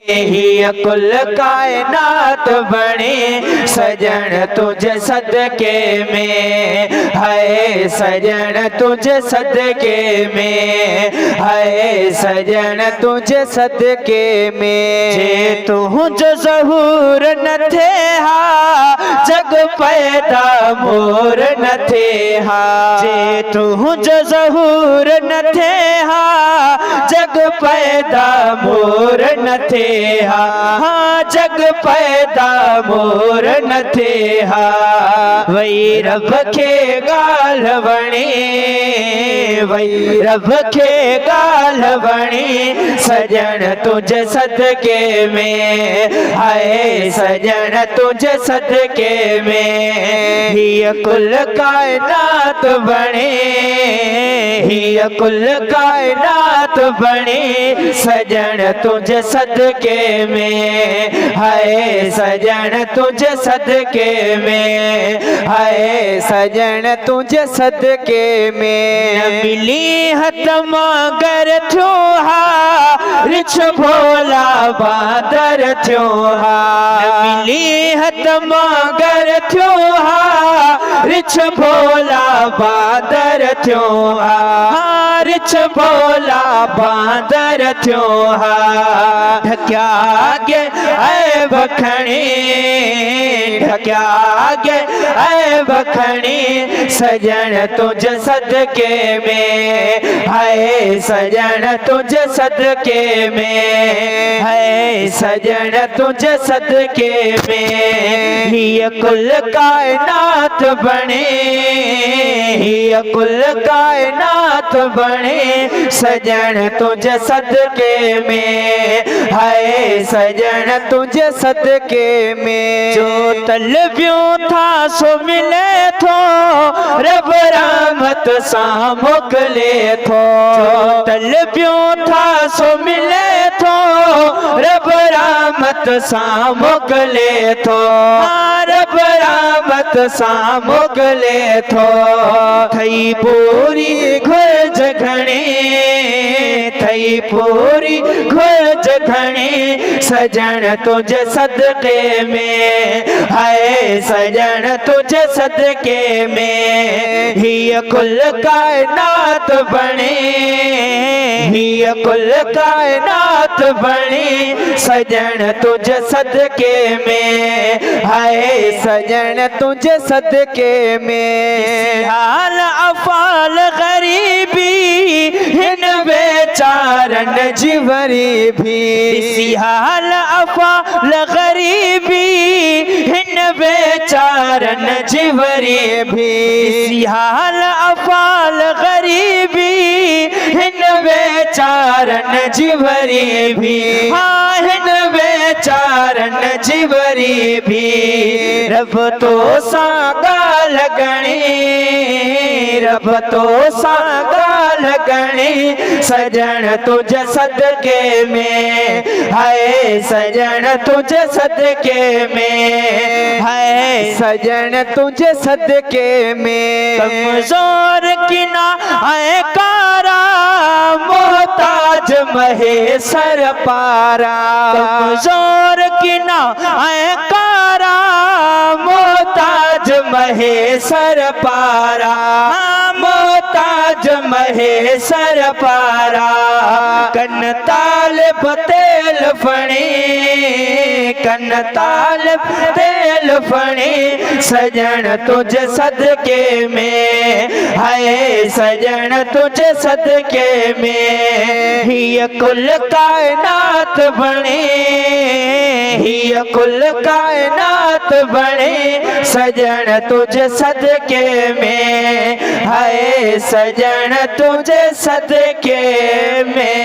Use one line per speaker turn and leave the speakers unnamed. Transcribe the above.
ही कुल कायनात बने सजन तुझे सदके में है, सजन तुझे सदके में है, सजन तुझे सदके में। जे तुझ ज़हूर न थे हा जग पैदा मोर न थे हा, जे तुझ ज़हूर न थे हा जग पैदा मोर न थे हा, जग पैदा मोर न थे हा। वही रब खे गाल वणे, वही रब खे गाल वणे सजन तुझे सदके में है, सजन तुझे सदके में। ही कुल कायनात बने, ही कुल कायनात बने सजन तुझे सदके में है, सजन तुझे सदके में है, सजन तुझे सदके में। मिली हतम गर थियो हा रिछ भोला बादर थियो हा, मिली हतम गर थियो हा रिछ भोला बादर थियो हा, रिछ भोला बादर थियो हा। ढक्या गे ऐ बखणी, ढक्या गे ऐ बखणी सजन तुझे सदके में है, सजन तुझे सदके में है, सजन तुझे सदके में। ही कुल कायनात बने, ही कुल कायनात बने सजन तुझे सदके में है, सजन तुझे सदके में। जो तलबियों था सो मिले थो रब रहमत सा मोकले थो, जो तलबियों था सो मिले थो रब रहमत सा मोकले थो, रब रहमत सा मोकले थो। थई पूरी घुर्ज घणी, थई पूरी घुर्ज घणी सजन तुझे सदके में है, सजन तुझे सदके में। ही कुल कायनात बने, ही कुल कायनात बने सजन तुझे सदके में है, सजन तुझे सदके में। हाल अफाल गरीबी हिन बेचारन जीवरी भी, इसी हाल अफाल गरीबी हिन बेचारन जीवरी भी, इसी हाल अफाल गरीबी हिन बेचारन जीवरी भी, हाँ हिन बेचारन जीवरी भी। रब तो सा गाल गणी, रब तो सा गाल गणी सजन तुझे सदके में है, सजन तुझे सदके में है, सजन तुझे सदके में। कमजोर की ना है कारा मोहताज महेसर पारा, कमजोर की ना है कारा मोहताज महेसर पारा, मोहताज महेसर पारा। कन ताल तेल फणी, कन ताल तेल फणी सजन तुझे सदके में है, सजन तुझे सदके में। ही कुल कायनात बने, ही कुल कायनात बने सजन तुझे सदके में है, सजन तुझे सदके में।